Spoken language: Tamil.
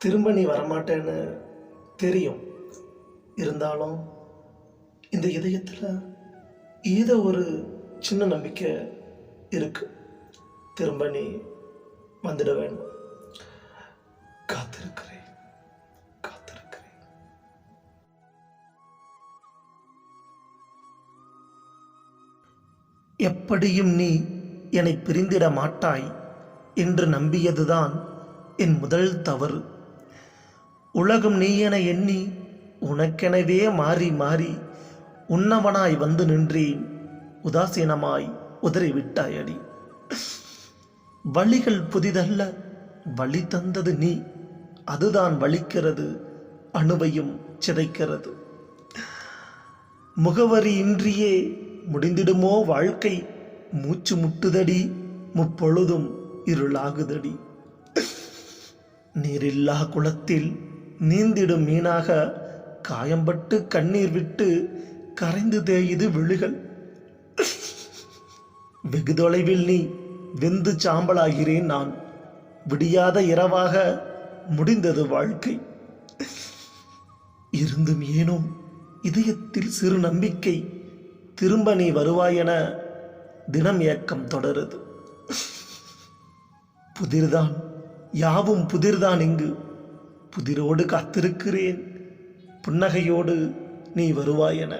திரும்ப நீ வரமாட்டேன்னு தெரியும். இருந்தாலும் இந்த இதயத்தில் ஏதோ ஒரு சின்ன நம்பிக்கை இருக்கு. திரும்ப நீ வந்துட வேண்டும். காத்திருக்கிறேன், காத்திருக்கிறேன். எப்படியும் நீ என்னை பிரிந்திட மாட்டாய் என்று நம்பியதுதான் என் முதல் தவறு. உலகம் நீ என எண்ணி உனக்கெனவே மாறி மாறி உன்னவனாய் வந்து நின்றேன். உதாசீனமாய் உதறிவிட்டாயடி. வழிகள் புதிதல்ல, வழி தந்தது நீ. அதுதான் வலிக்கிறது, அணுவையும் சிதைக்கிறது. முகவரி இன்றியே முடிந்திடுமோ வாழ்க்கை? மூச்சு முட்டுதடி, முப்பொழுதும் இருளாகுதடி. நீரில்லா குளத்தில் நீந்திடும் மீனாக காயம்பட்டு கண்ணீர் விட்டு கரைந்து தேயுது விழிகள். வெகு தொலைவில் நீ வெந்து சாம்பலாகிறேன் நான். விடியாத இரவாக முடிந்தது வாழ்க்கை. இருந்தும் ஏனோ இதயத்தில் சிறு நம்பிக்கை. திரும்ப நீ வருவாயென தினம் ஏக்கம் தொடருது. புதிர்தான், யாவும் புதிர்தான் இங்கு. புதிரோடு காத்திருக்கிறேன், புன்னகையோடு நீ வருவாயென.